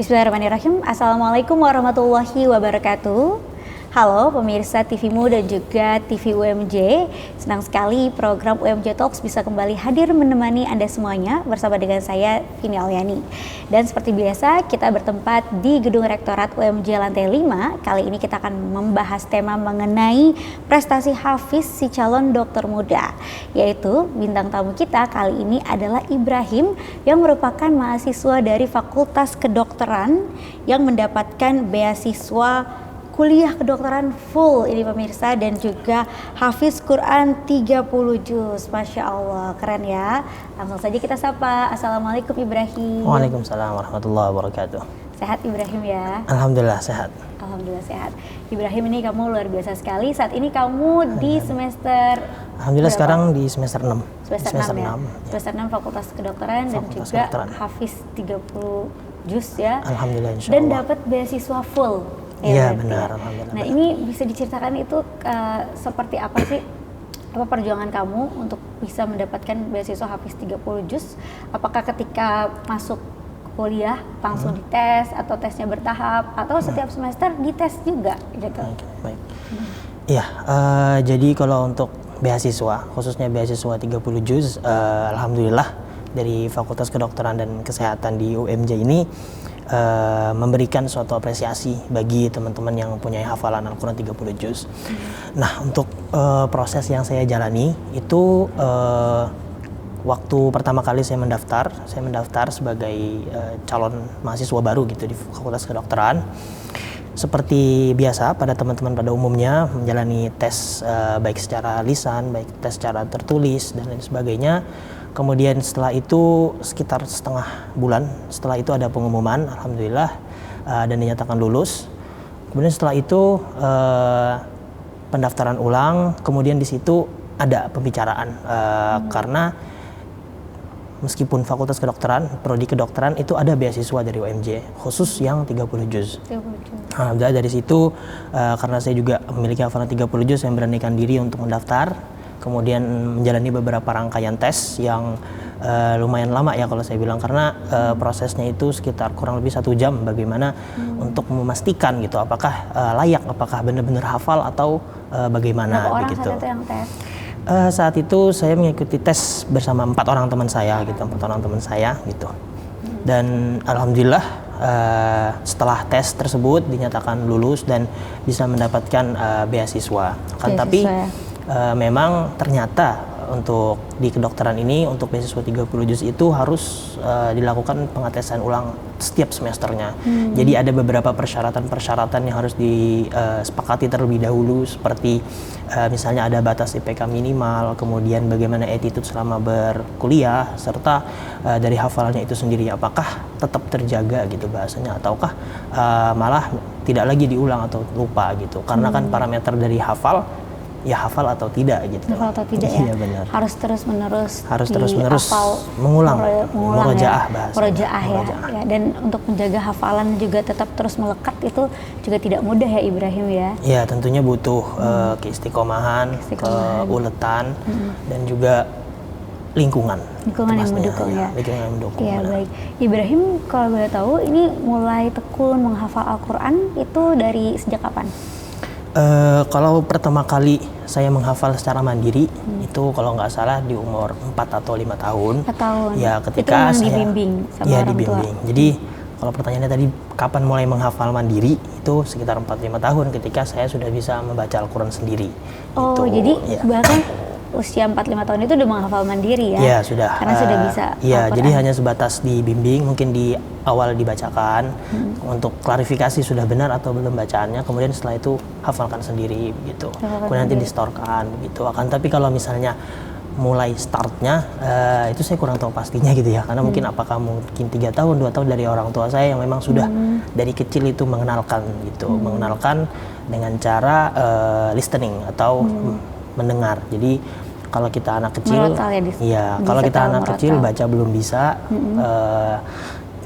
Bismillahirrahmanirrahim. Assalamualaikum warahmatullahi wabarakatuh. Halo pemirsa TVMU dan juga TV UMJ. Senang sekali program UMJ Talks bisa kembali hadir menemani Anda semuanya bersama dengan saya Vini Alyani. Dan seperti biasa kita bertempat di Gedung Rektorat UMJ lantai 5. Kali ini kita akan membahas tema mengenai prestasi Hafiz si calon dokter muda. Yaitu bintang tamu kita kali ini adalah Ibrahim yang merupakan mahasiswa dari Fakultas Kedokteran yang mendapatkan beasiswa kuliah kedokteran full ini pemirsa, dan juga hafiz Quran 30 juz. Masya Allah, keren ya. Langsung saja kita sapa. Assalamualaikum Ibrahim. Waalaikumsalam warahmatullahi wabarakatuh. Sehat Ibrahim ya? Alhamdulillah sehat. Alhamdulillah sehat. Ibrahim, ini kamu luar biasa sekali. Saat ini kamu di semester Alhamdulillah berapa? Sekarang di semester 6. Semester 6 ya? Semester 6 Fakultas Kedokteran dan juga Kedokteran. Hafiz 30 juz ya? Alhamdulillah insya Allah. Dan dapat beasiswa full. Iya benar, alhamdulillah. Nah ini bisa diceritakan itu seperti apa sih, apa perjuangan kamu untuk bisa mendapatkan beasiswa Hafiz 30 juz? Apakah ketika masuk kuliah langsung dites atau tesnya bertahap atau setiap semester dites juga gitu? Baik. Iya, jadi kalau untuk beasiswa, khususnya beasiswa 30 juz, alhamdulillah dari Fakultas Kedokteran dan Kesehatan di UMJ ini memberikan suatu apresiasi bagi teman-teman yang mempunyai hafalan Al-Quran 30 juz. Nah, untuk proses yang saya jalani itu waktu pertama kali saya mendaftar sebagai calon mahasiswa baru gitu di Fakultas Kedokteran. Seperti biasa pada teman-teman pada umumnya menjalani tes baik secara lisan, baik tes secara tertulis dan lain sebagainya. Kemudian setelah itu sekitar setengah bulan setelah itu ada pengumuman, alhamdulillah, dan dinyatakan lulus. Kemudian setelah itu pendaftaran ulang, kemudian di situ ada pembicaraan karena meskipun Fakultas Kedokteran, prodi kedokteran itu ada beasiswa dari UMJ khusus yang 30 juz. Alhamdulillah dari situ karena saya juga memiliki hafalan 30 juz, saya memberanikan diri untuk mendaftar. Kemudian menjalani beberapa rangkaian tes yang lumayan lama ya kalau saya bilang, karena prosesnya itu sekitar kurang lebih 1 jam bagaimana untuk memastikan gitu apakah layak, apakah benar-benar hafal atau bagaimana. Berapa orang begitu. saat itu yang tes? Saat itu saya mengikuti tes bersama 4 orang teman saya gitu, dan alhamdulillah setelah tes tersebut dinyatakan lulus dan bisa mendapatkan beasiswa. Tapi memang ternyata untuk di kedokteran ini untuk beasiswa 30 juz itu harus dilakukan pengetesan ulang setiap semesternya. Jadi ada beberapa persyaratan yang harus disepakati terlebih dahulu, seperti misalnya ada batas IPK minimal, kemudian bagaimana attitude selama berkuliah, serta dari hafalannya itu sendiri apakah tetap terjaga gitu bahasanya, ataukah malah tidak lagi diulang atau lupa gitu. Karena kan parameter dari hafal atau tidak gitu. Hafal atau tidak ya? Iya benar. Harus terus-menerus mengulang murojaah ya. Murojaah ya. Dan untuk menjaga hafalan juga tetap terus melekat itu juga tidak mudah ya Ibrahim ya? Iya, tentunya butuh keistiqomahan, keuletan, dan juga lingkungan yang mendukung ya. Lingkungan yang mendukung. Iya baik. Ibrahim, kalau boleh tahu ini mulai tekun menghafal Al-Quran itu dari sejak kapan? Kalau pertama kali saya menghafal secara mandiri itu kalau nggak salah di umur 4 atau 5 tahun. 4 tahun. Ya, ketika itu saya dibimbing sama orang tua. Jadi kalau pertanyaannya tadi kapan mulai menghafal mandiri, itu sekitar 4-5 tahun ketika saya sudah bisa membaca Al-Quran sendiri. Oh, jadi bahkan usia 4-5 tahun itu udah menghafal mandiri ya? Iya, sudah. Karena sudah bisa. Iya, jadi hanya sebatas dibimbing, mungkin di awal dibacakan untuk klarifikasi sudah benar atau belum bacaannya, kemudian setelah itu hafalkan sendiri gitu. Kemudian nanti distorkan gitu. Tapi kalau misalnya mulai startnya itu saya kurang tahu pastinya gitu ya, karena mungkin apakah mungkin 3 tahun 2 tahun dari orang tua saya yang memang sudah dari kecil itu mengenalkan gitu, mengenalkan dengan cara listening atau mendengar. Jadi kalau kita anak kecil, kalau kita anak kecil baca belum bisa,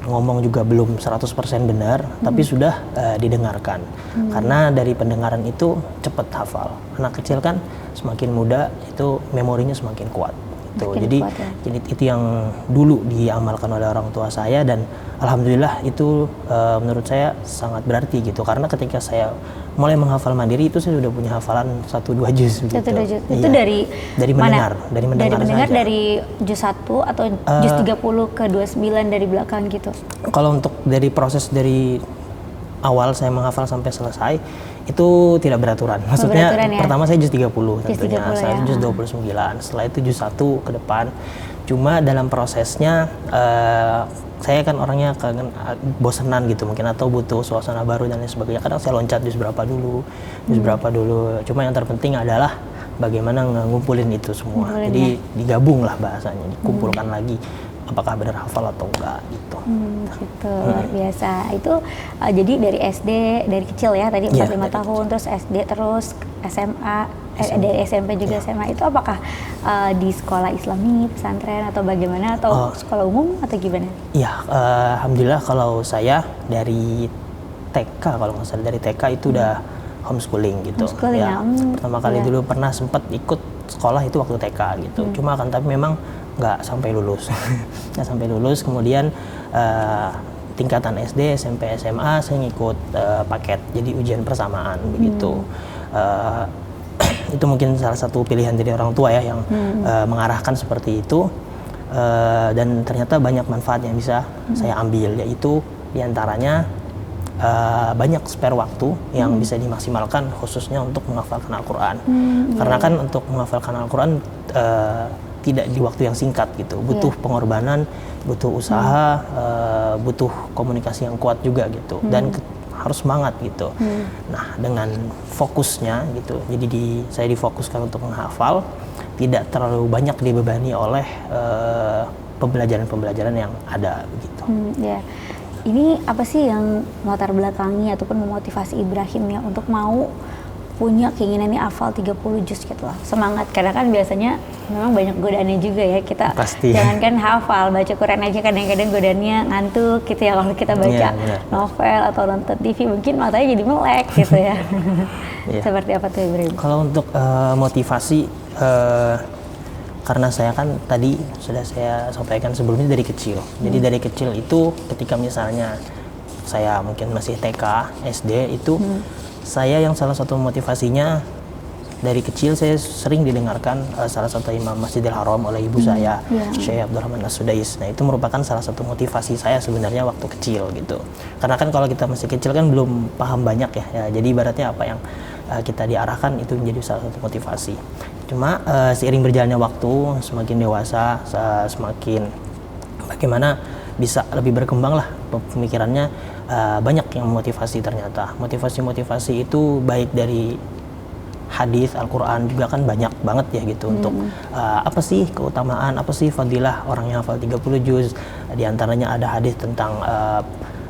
ngomong juga belum 100% benar, tapi sudah didengarkan. Karena dari pendengaran itu cepat hafal. Anak kecil kan semakin muda itu memorinya semakin kuat. gitu. Makin Jadi kuat, ya. itu yang dulu diamalkan oleh orang tua saya, dan alhamdulillah itu menurut saya sangat berarti gitu, karena ketika saya mulai menghafal mandiri itu saya sudah punya hafalan 1-2 juz gitu. 1-2 juz. Iya. Itu dari mendengar, mana? dari mendengar saja. Dari juz 1 atau juz 30 ke 29 dari belakang gitu. Kalau untuk dari proses dari awal saya menghafal sampai selesai itu tidak beraturan. Maksudnya beraturan, ya? Pertama saya juz 30 tentunya, 30, saya ya. juz 29. Setelah itu juz 1 ke depan. Cuma dalam prosesnya saya kan orangnya bosenan gitu mungkin, atau butuh suasana baru dan lain sebagainya. Kadang saya loncat juz berapa dulu. Cuma yang terpenting adalah bagaimana ngumpulin itu semua. Jadi digabung lah bahasanya, dikumpulkan lagi apakah benar hafal atau enggak gitu. Gitu, luar biasa. Itu jadi dari SD, dari kecil ya, tadi 4-5 tahun, terus SD, terus SMA, dari SMP juga SMA. Itu apakah di sekolah Islami, pesantren, atau bagaimana, atau sekolah umum, atau gimana? Iya, alhamdulillah kalau saya dari TK, kalau nggak salah dari TK itu udah homeschooling gitu. Homeschooling, ya. Pertama kali dulu pernah sempat ikut sekolah itu waktu TK gitu. Cuma kan tapi memang nggak sampai lulus. Kemudian tingkatan SD, SMP, SMA saya ngikut paket, jadi ujian persamaan begitu. Itu mungkin salah satu pilihan dari orang tua ya yang mengarahkan seperti itu, dan ternyata banyak manfaat yang bisa saya ambil, yaitu diantaranya banyak spare waktu yang bisa dimaksimalkan khususnya untuk menghafalkan Al-Quran. Karena kan untuk menghafalkan Al-Quran tidak di waktu yang singkat gitu, butuh pengorbanan, butuh usaha, butuh komunikasi yang kuat juga gitu, dan harus semangat gitu. Nah, dengan fokusnya gitu, jadi saya difokuskan untuk menghafal, tidak terlalu banyak dibebani oleh pembelajaran-pembelajaran yang ada begitu. Ya. Ini apa sih yang latar belakangi ataupun memotivasi Ibrahim ya untuk mau punya keinginan ini hafal 30 juz gitu lah, semangat, karena kan biasanya memang banyak godaannya juga ya, kita Pasti. jangankan hafal, baca Quran aja kadang-kadang godaannya ngantuk gitu ya, kalau kita baca novel atau nonton TV mungkin matanya jadi melek gitu ya. Seperti apa tuh Ibrahim? Kalau untuk motivasi, karena saya kan tadi sudah saya sampaikan sebelumnya dari kecil, jadi dari kecil itu ketika misalnya saya mungkin masih TK, SD itu saya yang salah satu motivasinya dari kecil saya sering didengarkan salah satu imam Masjidil Haram oleh ibu saya, Syekh Abdurrahman As-Sudais. Nah, itu merupakan salah satu motivasi saya sebenarnya waktu kecil gitu. Karena kan kalau kita masih kecil kan belum paham banyak ya, jadi ibaratnya apa yang kita diarahkan itu menjadi salah satu motivasi. Cuma seiring berjalannya waktu, semakin dewasa, semakin bagaimana bisa lebih berkembang lah pemikirannya, banyak yang motivasi ternyata. Motivasi-motivasi itu baik dari hadis, Al-Quran juga kan banyak banget ya gitu, untuk apa sih keutamaan, apa sih fadilah orang yang hafal 30 juz. Di antaranya ada hadis tentang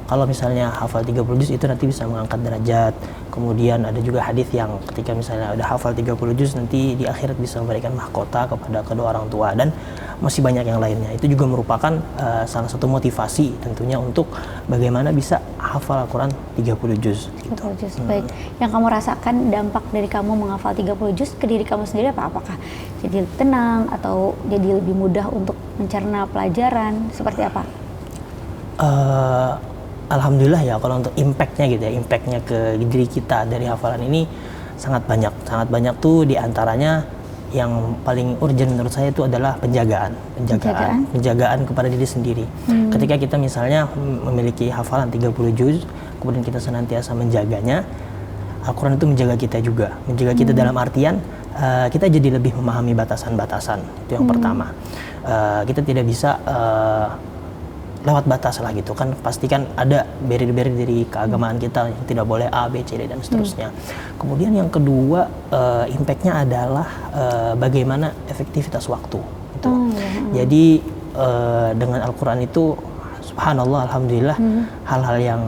kalau misalnya hafal 30 juz itu nanti bisa mengangkat derajat. Kemudian ada juga hadis yang ketika misalnya udah hafal 30 juz nanti di akhirat bisa memberikan mahkota kepada kedua orang tua, dan masih banyak yang lainnya. Itu juga merupakan salah satu motivasi tentunya untuk bagaimana bisa hafal Al-Quran 30 juz gitu. 30 juz. Baik. Yang kamu rasakan dampak dari kamu menghafal 30 juz ke diri kamu sendiri apa? Apakah jadi tenang atau jadi lebih mudah untuk mencerna pelajaran? Seperti apa? Alhamdulillah ya, kalau untuk impactnya gitu ya, impactnya ke diri kita dari hafalan ini sangat banyak tuh. Diantaranya yang paling urgent menurut saya itu adalah penjagaan kepada diri sendiri. Ketika kita misalnya memiliki hafalan 30 juz, kemudian kita senantiasa menjaganya, Al-Quran itu menjaga kita juga, menjaga kita dalam artian kita jadi lebih memahami batasan-batasan. Itu yang pertama. Kita tidak bisa lewat batas lah gitu kan, pastikan ada barrier-barrier dari keagamaan kita yang tidak boleh A, B, C, D dan seterusnya. Kemudian yang kedua, impactnya adalah bagaimana efektivitas waktu gitu. Jadi dengan Al-Quran itu subhanallah, alhamdulillah, hal-hal yang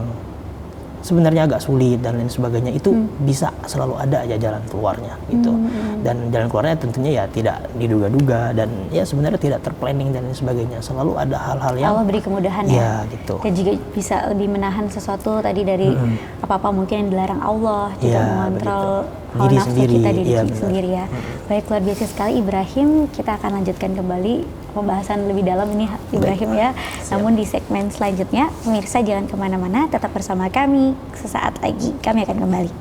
sebenarnya agak sulit dan lain sebagainya itu bisa selalu ada aja jalan keluarnya gitu. Dan jalan keluarnya tentunya ya tidak diduga-duga dan ya sebenarnya tidak terplanning dan lain sebagainya. Selalu ada hal-hal yang Allah beri kemudahan ya gitu. Dan juga bisa lebih menahan sesuatu tadi dari apa-apa mungkin yang dilarang Allah, juga mengontrol hal nafsu kita diri sendiri ya. Baik, luar biasa sekali Ibrahim. Kita akan lanjutkan kembali pembahasan lebih dalam ini Ibrahim ya. Namun di segmen selanjutnya, pemirsa jangan kemana-mana, tetap bersama kami. Sesaat lagi kami akan kembali.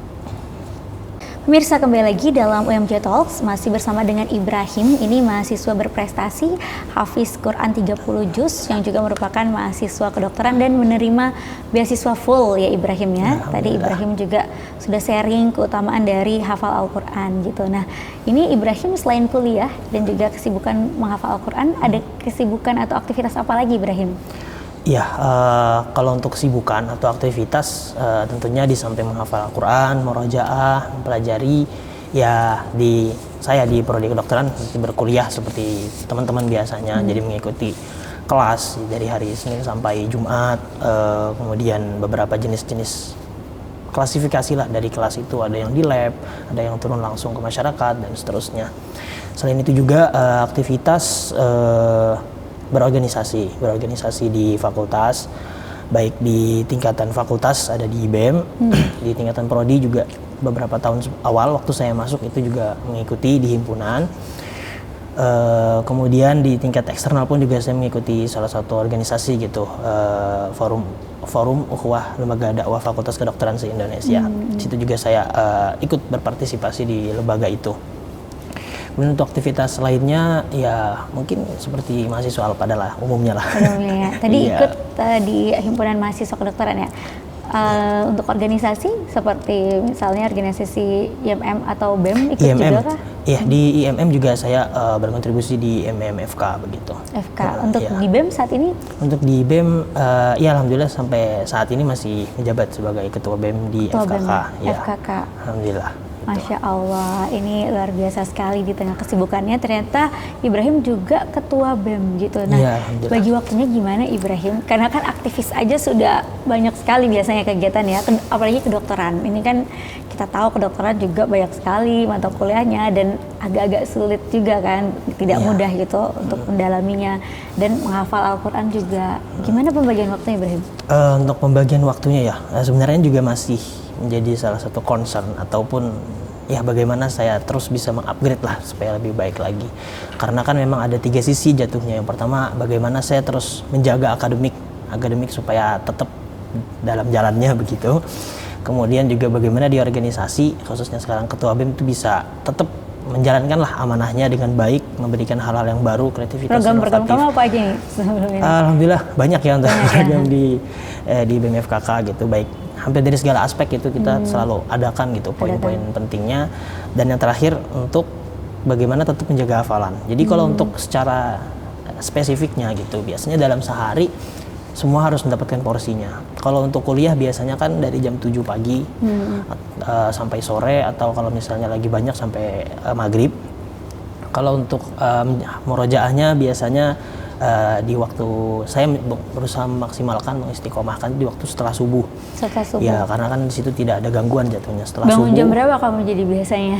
Pemirsa, kembali lagi dalam UMJ Talks, masih bersama dengan Ibrahim. Ini mahasiswa berprestasi, hafiz Quran 30 juz, yang juga merupakan mahasiswa kedokteran dan menerima beasiswa full ya Ibrahim ya. Tadi Ibrahim juga sudah sharing keutamaan dari hafal Al-Quran gitu. Nah, ini Ibrahim selain kuliah dan juga kesibukan menghafal Al-Quran, ada kesibukan atau aktivitas apa lagi Ibrahim? Ya, kalau untuk kesibukan atau aktivitas tentunya di samping menghafal Al-Quran, murojaah, mempelajari, ya saya di prodi kedokteran berkuliah seperti teman-teman biasanya, jadi mengikuti kelas dari hari Senin sampai Jumat, kemudian beberapa jenis-jenis klasifikasi lah dari kelas itu, ada yang di lab, ada yang turun langsung ke masyarakat dan seterusnya. Selain itu juga aktivitas berorganisasi di fakultas, baik di tingkatan fakultas ada di IBM, di tingkatan prodi juga beberapa tahun awal waktu saya masuk itu juga mengikuti di himpunan. Kemudian di tingkat eksternal pun juga saya mengikuti salah satu organisasi gitu, forum Ukhuwah Lembaga Dakwah Fakultas Kedokteran se-Indonesia. Di situ juga saya ikut berpartisipasi di lembaga itu. Kemudian untuk aktivitas lainnya ya mungkin seperti mahasiswa Alpada lah umumnya lah. Umumnya ya. Tadi ikut di himpunan mahasiswa kedokteran ya. Untuk organisasi seperti misalnya organisasi IMM atau BEM ikut juga kah? Iya, di IMM juga saya berkontribusi di IMM-FK begitu. FK. Untuk di BEM saat ini? Untuk di BEM ya alhamdulillah sampai saat ini masih menjabat sebagai ketua BEM di FKK. BEM, ya. FKK. Alhamdulillah. Masya Allah, ini luar biasa sekali di tengah kesibukannya. Ternyata Ibrahim juga ketua BEM gitu. Nah, ya, bagi waktunya gimana Ibrahim? Karena kan aktivis aja sudah banyak sekali biasanya kegiatan ya, apalagi kedokteran. Ini kan kita tahu kedokteran juga banyak sekali mata kuliahnya dan agak-agak sulit juga kan, tidak mudah gitu untuk mendalaminya dan menghafal Al-Quran juga. Gimana pembagian waktunya Ibrahim? Untuk pembagian waktunya ya, sebenarnya juga masih menjadi salah satu concern ataupun ya bagaimana saya terus bisa mengupgrade lah supaya lebih baik lagi, karena kan memang ada 3 sisi jatuhnya. Yang pertama bagaimana saya terus menjaga akademik supaya tetap dalam jalannya begitu, kemudian juga bagaimana di organisasi khususnya sekarang ketua BEM itu bisa tetap menjalankan lah amanahnya dengan baik, memberikan hal-hal yang baru, kreativitas program-program inovatif. kamu apa aja nih sebelumnya? Alhamdulillah banyak ya untuk program di BEM FKK gitu, baik hampir dari segala aspek itu kita selalu adakan gitu poin-poin pentingnya. Dan yang terakhir untuk bagaimana tetap menjaga hafalan. Jadi kalau untuk secara spesifiknya gitu biasanya dalam sehari semua harus mendapatkan porsinya. Kalau untuk kuliah biasanya kan dari jam 7 pagi sampai sore, atau kalau misalnya lagi banyak sampai maghrib. Kalau untuk murojaahnya biasanya di waktu saya berusaha memaksimalkan, mengistiqomahkan di waktu setelah subuh. Setelah subuh. Ya, karena kan di situ tidak ada gangguan jatuhnya setelah Bangun subuh. jam berapa kamu jadi biasanya?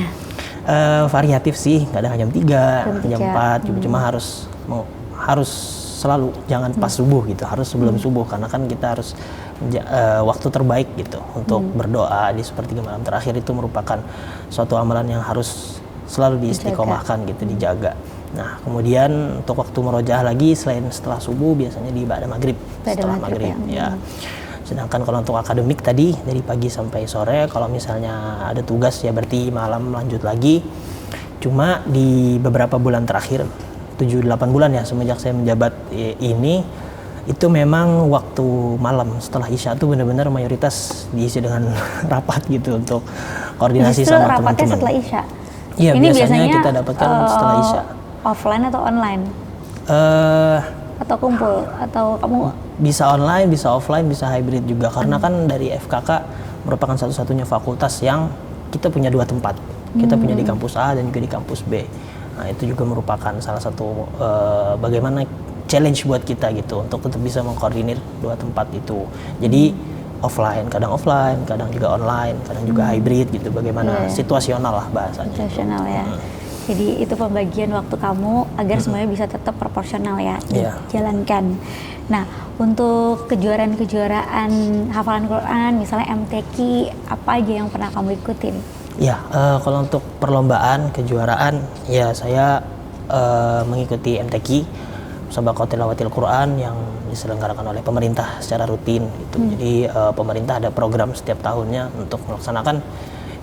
Variatif sih, kadang jam 3, jam 4, cuma harus selalu jangan pas subuh gitu, harus sebelum subuh, karena kan kita harus waktu terbaik gitu untuk berdoa di sepertiga malam terakhir. Itu merupakan suatu amalan yang harus selalu diistiqomahkan gitu, dijaga. Nah, kemudian untuk waktu murojaah lagi selain setelah subuh biasanya di ba'da maghrib, setelah maghrib ya. Sedangkan kalau untuk akademik tadi dari pagi sampai sore, kalau misalnya ada tugas ya berarti malam lanjut lagi. Cuma di beberapa bulan terakhir 7-8 bulan ya semenjak saya menjabat ini, itu memang waktu malam setelah Isya tuh benar-benar mayoritas diisi dengan rapat gitu untuk koordinasi sama teman-teman. Rapatnya setelah Isya? Iya, ini biasanya kita dapatkan setelah Isya. Offline atau online? Atau kumpul? Atau kamu? Bisa online, bisa offline, bisa hybrid juga. Karena kan dari FKK merupakan satu-satunya fakultas yang kita punya 2 tempat. Kita punya di kampus A dan juga di kampus B. Nah, itu juga merupakan salah satu bagaimana challenge buat kita gitu untuk tetap bisa mengkoordinir 2 tempat itu. Jadi kadang offline, kadang juga online, kadang juga hybrid gitu. Bagaimana situasional lah bahasanya. Situasional ya. Jadi itu pembagian waktu kamu agar semuanya bisa tetap proporsional ya dijalankan. Nah, untuk kejuaraan-kejuaraan hafalan Quran, misalnya MTQ, apa aja yang pernah kamu ikutin? Ya, kalau untuk perlombaan, kejuaraan, ya saya mengikuti MTQ, Musabaqah Tilawatil Quran yang diselenggarakan oleh pemerintah secara rutin. Gitu. Jadi pemerintah ada program setiap tahunnya untuk melaksanakan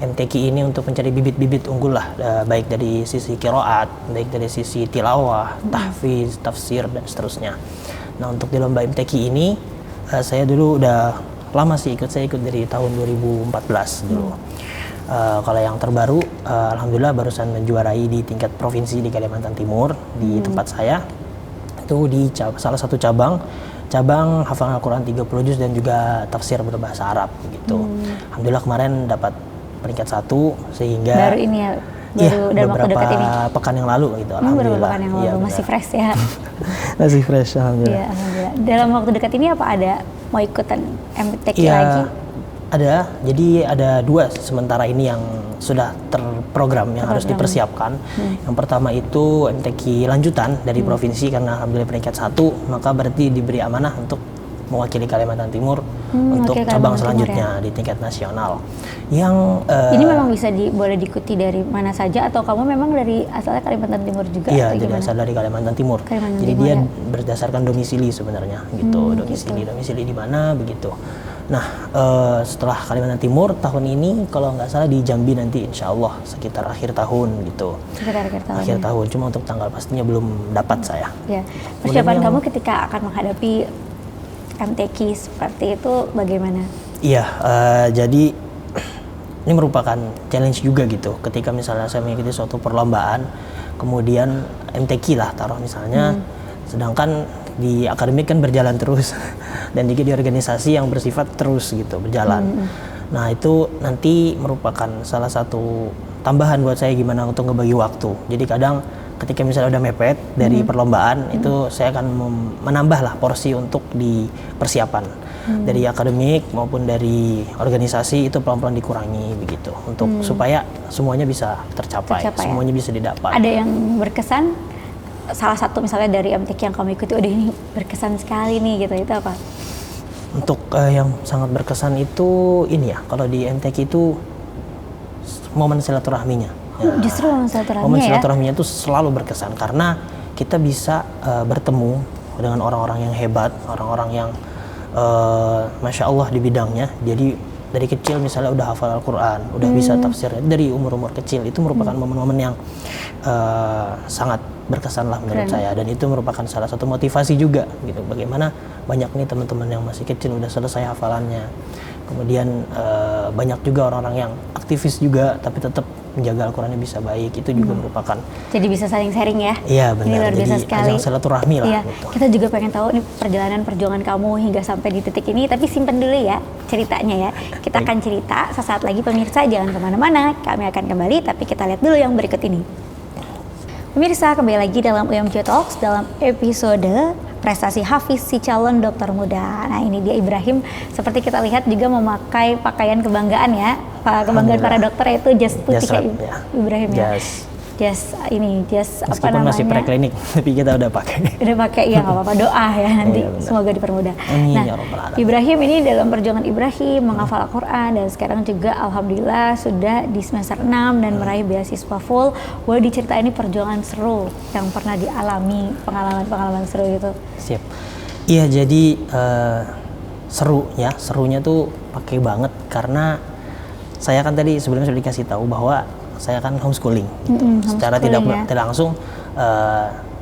MTQ ini untuk mencari bibit-bibit unggul lah, baik dari sisi qiraat, baik dari sisi tilawah, tahfiz, tafsir, dan seterusnya. Nah, untuk di lomba MTQ ini, saya dulu udah lama sih saya ikut dari tahun 2014 dulu. Kalau yang terbaru, alhamdulillah barusan menjuarai di tingkat provinsi di Kalimantan Timur di tempat saya. Itu di salah satu cabang hafalan Al-Quran 30 juz dan juga tafsir berbahasa Arab gitu. Alhamdulillah kemarin dapat peringkat 1 sehingga baru ini ya, dalam waktu dekat ini. Pekan yang lalu gitu. Alhamdulillah. Beberapa pekan yang lalu, ya, masih fresh ya. Masih fresh, alhamdulillah. Iya, alhamdulillah. Dalam waktu dekat ini apa ada mau ikutan MTQ lagi? Ada, jadi ada 2 sementara ini yang sudah terprogram yang harus dipersiapkan. Yang pertama itu MTQ lanjutan dari provinsi, karena alhamdulillah peringkat 1, maka berarti diberi amanah untuk mewakili Kalimantan Timur untuk cabang selanjutnya di tingkat nasional. Yang ini memang bisa boleh diikuti dari mana saja, atau kamu memang dari asalnya Kalimantan Timur juga? Iya, jadi asal dari Kalimantan Timur. Jadi dia berdasarkan domisili sebenarnya gitu. Domisili di mana begitu. Nah, setelah Kalimantan Timur tahun ini kalau nggak salah di Jambi nanti insya Allah sekitar akhir tahun gitu. Akhir tahun. Cuma untuk tanggal pastinya belum dapat saya. Ya. Persiapan kamu ketika akan menghadapi MTQ seperti itu bagaimana? Iya, jadi ini merupakan challenge juga gitu. Ketika misalnya saya mengikuti suatu perlombaan, kemudian MTQ lah taruh misalnya, sedangkan di akademik kan berjalan terus dan juga di organisasi yang bersifat terus gitu berjalan. Nah, itu nanti merupakan salah satu tambahan buat saya gimana untuk ngebagi waktu. Jadi kadang ketika misalnya udah mepet dari perlombaan, itu saya akan menambah lah porsi untuk di persiapan dari akademik maupun dari organisasi, itu pelan-pelan dikurangi begitu untuk supaya semuanya bisa tercapai, semuanya bisa didapat. Ada yang berkesan, salah satu misalnya dari MTQ yang kamu ikuti, udah ini berkesan sekali nih gitu, itu apa? Untuk yang sangat berkesan itu ini ya, kalau di MTQ itu momen silaturahminya. Justru momen silaturahminya itu selalu berkesan karena kita bisa bertemu dengan orang-orang yang hebat, orang-orang yang masya Allah di bidangnya. Jadi dari kecil misalnya udah hafal Al-Quran, udah bisa tafsir dari umur-umur kecil, itu merupakan momen-momen yang sangat berkesan lah menurut saya, dan itu merupakan salah satu motivasi juga gitu. Bagaimana banyak nih teman-teman yang masih kecil udah selesai hafalannya. Kemudian banyak juga orang-orang yang aktivis juga tapi tetap menjaga Al-Qurannya bisa baik, itu juga merupakan. Jadi bisa saling sharing ya? Iya benar. Ini luar biasa sekali. Ajang silaturahmi lah. Iya. Gitu. Kita juga pengen tahu nih perjalanan kamu hingga sampai di titik ini, tapi simpen dulu ya ceritanya ya. Kita akan cerita sesaat lagi, pemirsa jangan kemana-mana. Kami akan kembali, tapi kita lihat dulu yang berikut ini. Pemirsa, kembali lagi dalam UMJ Talks dalam episode prestasi Hafiz si calon dokter muda. Nah, ini dia Ibrahim, seperti kita lihat juga memakai pakaian kebanggaan ya. Kebanggaan para dokter, yaitu jas putih ya. Ibrahim ya. Jas apa meskipun namanya? Masih preklinik, tapi kita udah pakai. Udah pakai ya, nggak apa-apa, doa ya nanti semoga dipermudah. Nah, Ibrahim ini dalam perjuangan Ibrahim menghafal Al-Quran, dan sekarang juga alhamdulillah sudah di semester 6 dan meraih beasiswa full. Boleh diceritain ini perjuangan seru yang pernah dialami, pengalaman seru gitu? Siap. Iya, jadi seru ya, serunya tuh pakai banget karena saya kan tadi sebelumnya sudah dikasih tahu bahwa saya kan homeschooling gitu. Secara tidak langsung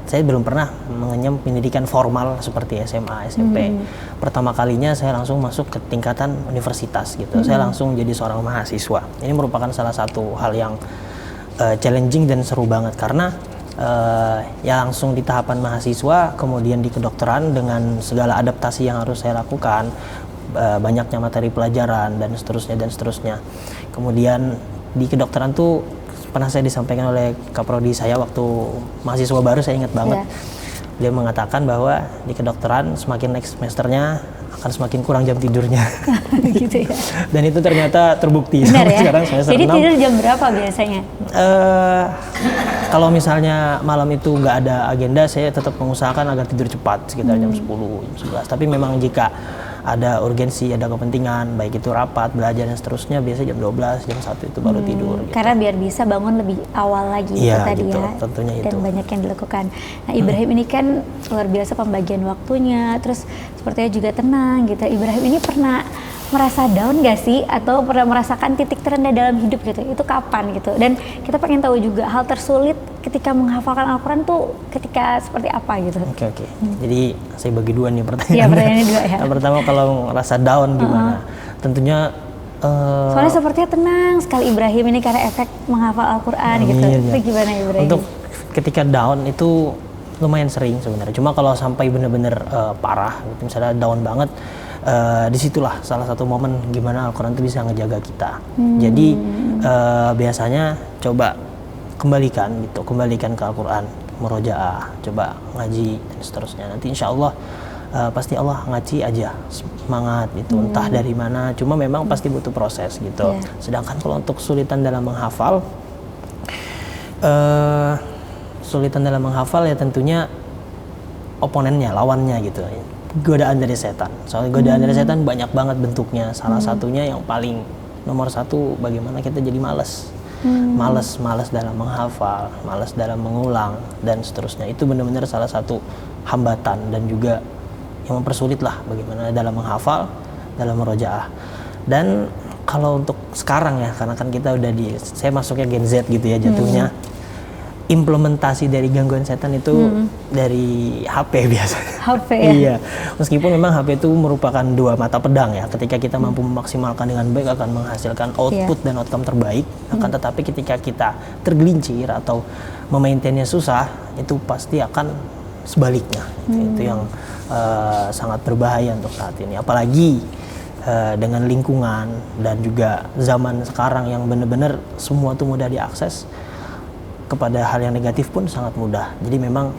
saya belum pernah mengenyam pendidikan formal seperti SMA, SMP. Pertama kalinya saya langsung masuk ke tingkatan universitas gitu. Saya langsung jadi seorang mahasiswa. Ini merupakan salah satu hal yang challenging dan seru banget karena ya langsung di tahapan mahasiswa, kemudian di kedokteran dengan segala adaptasi yang harus saya lakukan, banyaknya materi pelajaran dan seterusnya. Kemudian di kedokteran tuh pernah saya disampaikan oleh kaprodi saya waktu mahasiswa baru, saya ingat banget. Dia mengatakan bahwa di kedokteran semakin next semesternya akan semakin kurang jam tidurnya. Gitu ya. Dan itu ternyata terbukti. Benar ya? Sekarang semester 6. Jadi tidur jam berapa biasanya? Kalau misalnya malam itu nggak ada agenda, saya tetap mengusahakan agar tidur cepat sekitar jam 10, jam 11. Tapi memang jika ada urgensi, ada kepentingan, baik itu rapat, belajar dan seterusnya, biasanya jam 12, jam 1 itu baru tidur gitu. Karena biar bisa bangun lebih awal lagi itu Iya, tadi gitu, ya. tentunya Dan itu. banyak yang dilakukan. Nah, Ibrahim ini kan luar biasa pembagian waktunya, terus sepertinya juga tenang gitu. Ibrahim ini pernah merasa down gak sih? Atau pernah merasakan titik terendah dalam hidup gitu? Itu kapan gitu? Dan kita pengen tahu juga hal tersulit ketika menghafalkan Al-Quran tuh ketika seperti apa gitu? Oke. Jadi saya bagi dua nih pertanyaan. Iya, pertanyaannya dua ya. Yang pertama kalau ngerasa down gimana? Tentunya Soalnya sepertinya tenang sekali Ibrahim ini karena efek menghafal Al-Quran gitu. iya. Itu gimana Ibrahim? Untuk ketika down itu lumayan sering sebenarnya. Cuma kalau sampai bener-bener parah, gitu, misalnya down banget, disitulah salah satu momen gimana Al-Quran itu bisa ngejaga kita. Jadi biasanya coba kembalikan ke Al-Quran, murojaah, coba ngaji dan seterusnya. Nanti insya Allah pasti Allah ngaji aja semangat itu entah dari mana. Cuma memang pasti butuh proses gitu. Sedangkan kalau untuk kesulitan dalam menghafal, ya tentunya oponennya, lawannya gitu. Godaan dari setan. Soalnya godaan dari setan banyak banget bentuknya. Salah satunya yang paling nomor satu, bagaimana kita jadi malas. Malas dalam menghafal, malas dalam mengulang dan seterusnya. Itu benar-benar salah satu hambatan dan juga yang mempersulit lah bagaimana dalam menghafal, dalam merojaah. Dan kalau untuk sekarang ya, karena kan kita udah saya masuknya Gen Z gitu ya jatuhnya. Implementasi dari gangguan setan itu dari HP biasanya. HP ya? Iya, meskipun memang HP itu merupakan dua mata pedang ya. Ketika kita mampu memaksimalkan dengan baik akan menghasilkan output dan outcome terbaik. Akan tetapi ketika kita tergelincir atau memaintainnya susah, itu pasti akan sebaliknya. Itu yang sangat berbahaya untuk saat ini. Apalagi dengan lingkungan dan juga zaman sekarang yang benar-benar semua itu mudah diakses. Kepada hal yang negatif pun sangat mudah. Jadi memang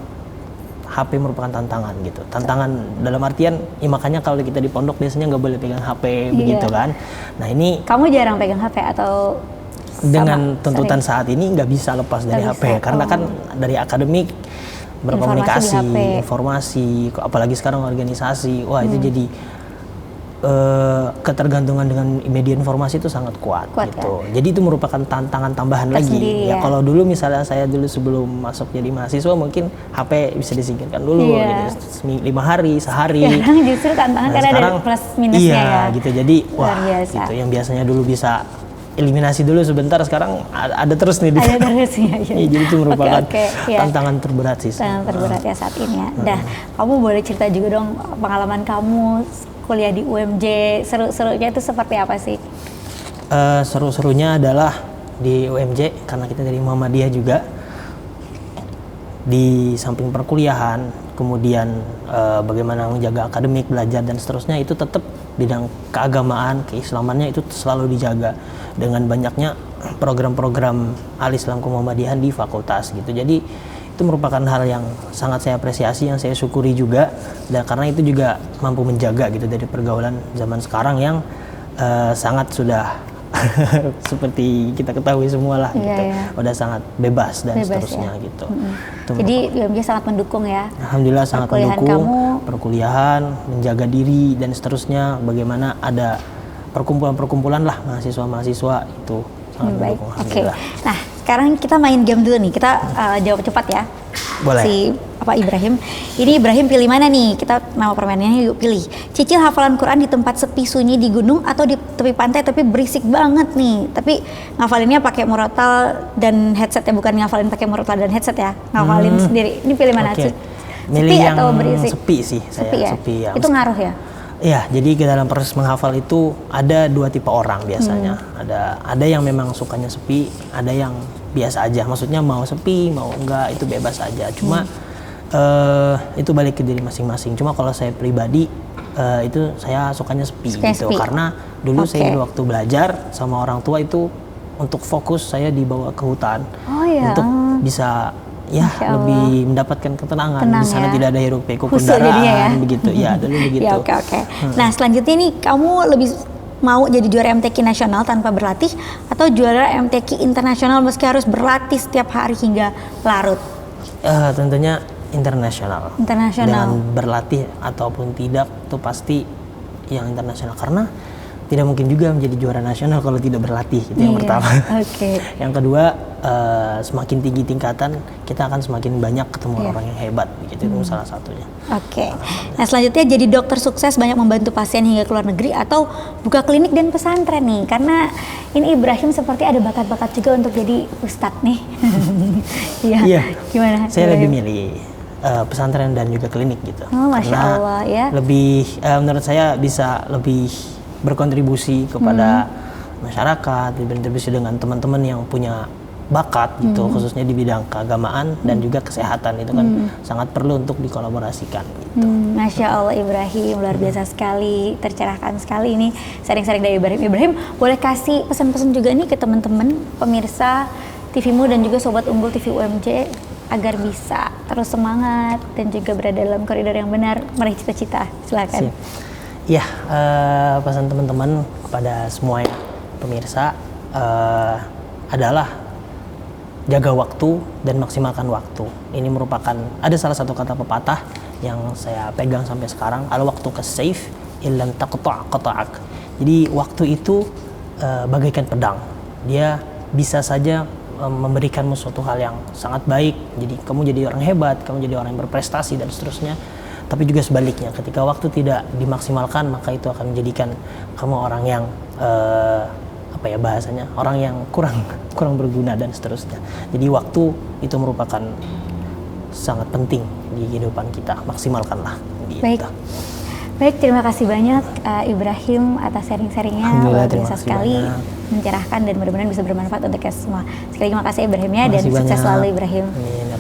HP merupakan tantangan gitu. Tantangan dalam artian, ya makanya kalau kita di pondok biasanya nggak boleh pegang HP begitu kan. Nah ini kamu jarang pegang HP atau dengan tuntutan saat ini nggak bisa lepas dari HP karena kan dari akademik berkomunikasi, informasi, apalagi sekarang organisasi, wah itu jadi ketergantungan dengan media informasi itu sangat kuat gitu. Ya? Jadi itu merupakan tantangan tambahan lagi. Ya kalau dulu misalnya saya dulu sebelum masuk jadi mahasiswa mungkin HP bisa disingkirkan dulu gitu. 5 hari, sehari. Sekarang justru tantangan karena ada plus minusnya ya. Gitu. Jadi wah gitu yang biasanya dulu bisa eliminasi dulu sebentar, sekarang ada terus nih. Ada terus ya. Jadi itu merupakan tantangan terberat sih. Tantangan terberat ya saat ini ya. Dah, kamu boleh cerita juga dong pengalaman kamu kuliah di UMJ, seru-serunya itu seperti apa sih? Seru-serunya adalah di UMJ karena kita dari Muhammadiyah juga, di samping perkuliahan, kemudian bagaimana menjaga akademik, belajar dan seterusnya, itu tetap bidang keagamaan, keislamannya itu selalu dijaga dengan banyaknya program-program Al-Islam Muhammadiyahan di fakultas gitu. Jadi itu merupakan hal yang sangat saya apresiasi, yang saya syukuri juga, dan karena itu juga mampu menjaga gitu dari pergaulan zaman sekarang yang sangat sudah seperti kita ketahui semua lah gitu, udah sangat bebas dan seterusnya gitu. Jadi UMJ sangat mendukung ya? Alhamdulillah sangat mendukung perkuliahan, menjaga diri dan seterusnya. Bagaimana ada perkumpulan-perkumpulan lah mahasiswa-mahasiswa itu sangat mendukung. Alhamdulillah. Nah sekarang kita main game dulu nih, kita jawab cepat ya. Boleh. Si Ibrahim. Ini Ibrahim pilih mana nih? Kita nama permainannya yuk pilih. Cicil hafalan Quran di tempat sepi sunyi di gunung atau di tepi pantai tapi berisik banget nih. Tapi ngafalinnya pakai murotal dan headset ya, bukan ngafalin pakai murotal dan headset ya. Ngafalin sendiri. Ini pilih mana sih? Milih yang atau berisik? Sepi sih saya. Sepi ya? Sepi yang itu ngaruh ya? Iya, jadi ke dalam proses menghafal itu ada dua tipe orang biasanya. Ada yang memang sukanya sepi, ada yang biasa aja. Maksudnya mau sepi, mau enggak itu bebas aja. Cuma itu balik ke diri masing-masing. Cuma kalau saya pribadi itu saya sukanya sepi gitu. Karena dulu saya waktu belajar sama orang tua itu untuk fokus saya dibawa ke hutan untuk bisa lebih mendapatkan ketenangan. Di sana tidak ada hiruk pikuk kendaraan begitu. Ya, dulu begitu. Ya, oke. Nah, selanjutnya nih kamu lebih mau jadi juara MTQ nasional tanpa berlatih atau juara MTQ internasional meski harus berlatih setiap hari hingga larut? Tentunya internasional. Dengan berlatih ataupun tidak itu pasti yang internasional, karena tidak mungkin juga menjadi juara nasional kalau tidak berlatih. Itu yang pertama. Yang kedua, semakin tinggi tingkatan, kita akan semakin banyak ketemu orang yang hebat. Begitu, itu salah satunya. Nah, selanjutnya jadi dokter sukses, banyak membantu pasien hingga ke luar negeri, atau buka klinik dan pesantren nih? Karena ini Ibrahim seperti ada bakat-bakat juga untuk jadi ustadz nih. Iya. Gimana? Saya lebih milih pesantren dan juga klinik gitu. Masya Allah ya. Lebih, menurut saya bisa lebih berkontribusi kepada masyarakat, berkontribusi dengan teman-teman yang punya bakat gitu, khususnya di bidang keagamaan dan juga kesehatan. Itu kan sangat perlu untuk dikolaborasikan gitu. Masya Allah Ibrahim, luar biasa sekali, tercerahkan sekali ini sharing-sharing dari Ibrahim. Ibrahim, boleh kasih pesan-pesan juga nih ke teman-teman pemirsa TVmu dan juga Sobat Unggul TV UMJ agar bisa terus semangat dan juga berada dalam koridor yang benar meraih cita-cita. Silakan. Ya, pesan teman-teman kepada semua pemirsa adalah jaga waktu dan maksimalkan waktu. Ini merupakan, ada salah satu kata pepatah yang saya pegang sampai sekarang, al waktu kasayf illam taqta' qata'ak. Jadi waktu itu bagaikan pedang. Dia bisa saja memberikanmu suatu hal yang sangat baik. Jadi kamu jadi orang hebat, kamu jadi orang yang berprestasi dan seterusnya. Tapi juga sebaliknya, ketika waktu tidak dimaksimalkan, maka itu akan menjadikan kamu orang yang bahasanya, orang yang kurang berguna dan seterusnya. Jadi waktu itu merupakan sangat penting di kehidupan kita, maksimalkanlah. Gitu. Baik, terima kasih banyak Ibrahim atas sharing-sharingnya, luar biasa sekali, mencerahkan dan mudah-mudahan bisa bermanfaat untuk kita semua. Sekali lagi terima kasih Ibrahim ya, dan sukses selalu Ibrahim.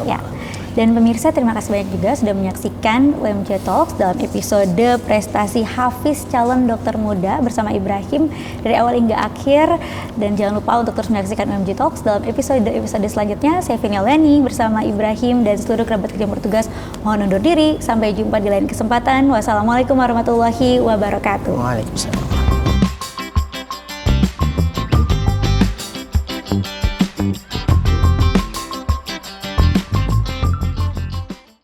Ya. Dan pemirsa, terima kasih banyak juga sudah menyaksikan UMJ Talks dalam episode prestasi Hafiz calon dokter muda bersama Ibrahim dari awal hingga akhir. Dan jangan lupa untuk terus menyaksikan UMJ Talks dalam episode selanjutnya. Saya Vina Leni bersama Ibrahim dan seluruh kerabat kerja yang bertugas mohon undur diri. Sampai jumpa di lain kesempatan. Wassalamualaikum warahmatullahi wabarakatuh. Waalaikumsalam.